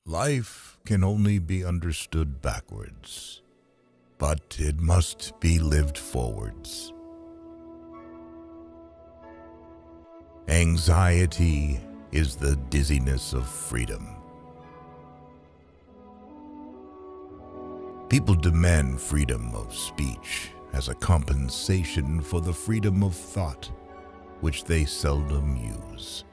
Life can only be understood backwards, but it must be lived forwards. Anxiety is the dizziness of freedom. People demand freedom of speech as a compensation for the freedom of thought, which they seldom use.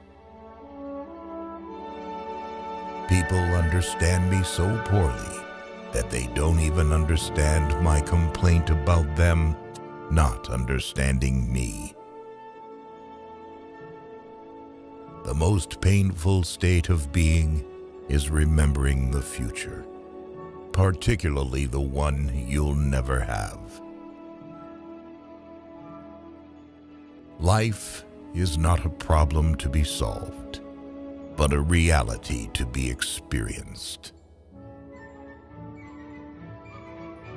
People understand me so poorly that they don't even understand my complaint about them not understanding me. The most painful state of being is remembering the future, particularly the one you'll never have. Life is not a problem to be solved, but a reality to be experienced.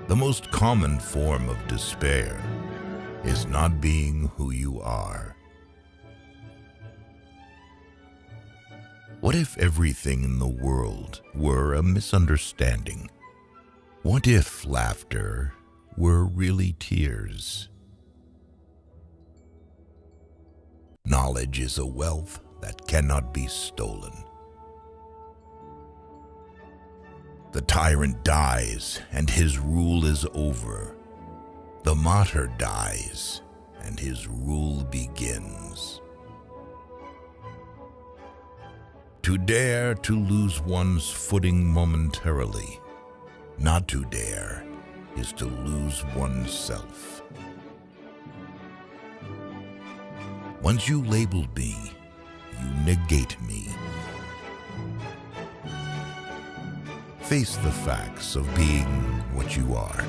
The most common form of despair is not being who you are. What if everything in the world were a misunderstanding? What if laughter were really tears? Knowledge is a wealth that cannot be stolen. The tyrant dies and his rule is over. The martyr dies and his rule begins. To dare to lose one's footing momentarily, not to dare, is to lose oneself. Once you label me, you negate me. Face the facts of being what you are,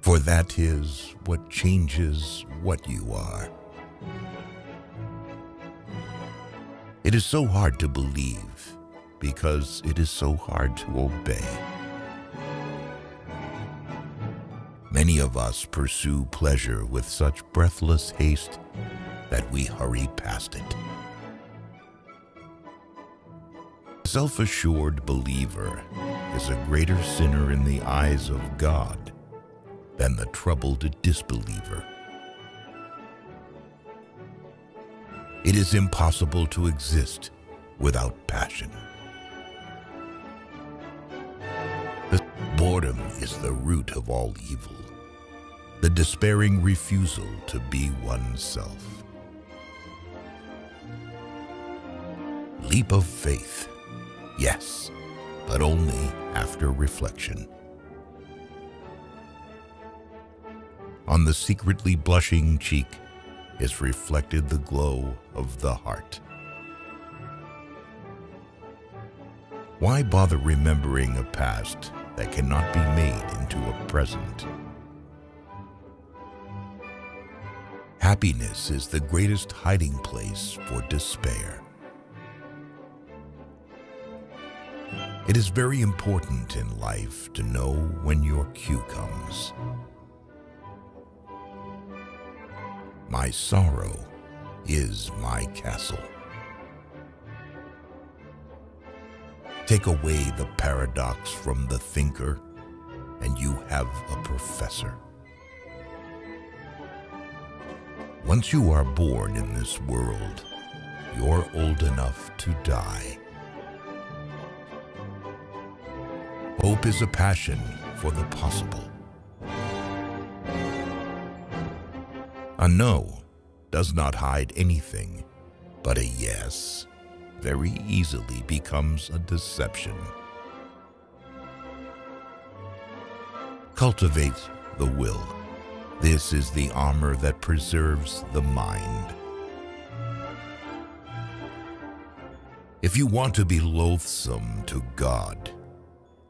for that is what changes what you are. It is so hard to believe because it is so hard to obey. Many of us pursue pleasure with such breathless haste that we hurry past it. A self-assured believer is a greater sinner in the eyes of God than the troubled disbeliever. It is impossible to exist without passion. Boredom is the root of all evil, the despairing refusal to be oneself. Leap of faith, yes, but only after reflection. On the secretly blushing cheek is reflected the glow of the heart. Why bother remembering a past that cannot be made into a present? Happiness is the greatest hiding place for despair. It is very important in life to know when your cue comes. My sorrow is my castle. Take away the paradox from the thinker, and you have a professor. Once you are born in this world, you're old enough to die. Hope is a passion for the possible. A no does not hide anything, but a yes very easily becomes a deception. Cultivate the will. This is the armor that preserves the mind. If you want to be loathsome to God,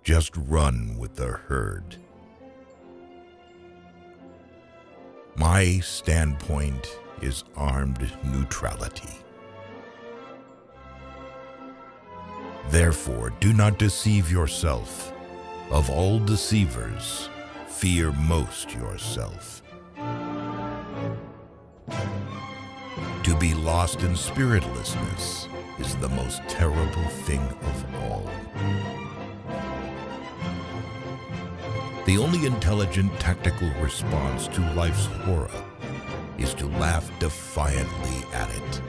just run with the herd. My standpoint is armed neutrality. Therefore, do not deceive yourself. Of all deceivers, fear most yourself. To be lost in spiritlessness is the most terrible thing of all. The only intelligent, tactical response to life's horror is to laugh defiantly at it.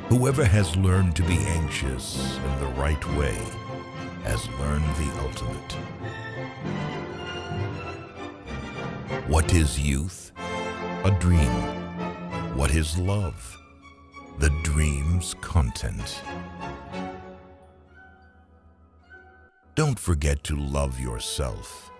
Whoever has learned to be anxious in the right way has learned the ultimate. What is youth? A dream. What is love? The dream's content. Don't forget to love yourself.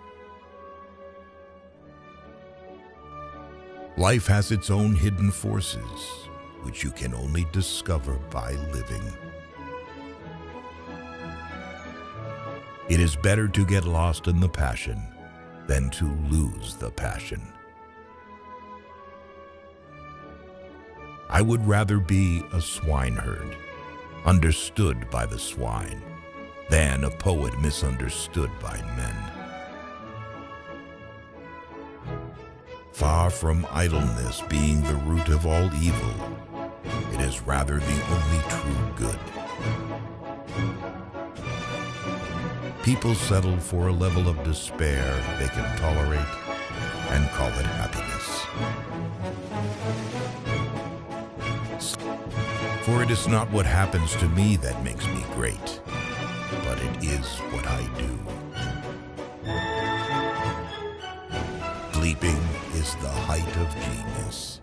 Life has its own hidden forces, which you can only discover by living. It is better to get lost in the passion than to lose the passion. I would rather be a swineherd, understood by the swine, than a poet misunderstood by men. Far from idleness being the root of all evil, it is rather the only true good. People settle for a level of despair they can tolerate and call it happiness. For it is not what happens to me that makes me great, but it is what I do. Sleeping is the height of genius.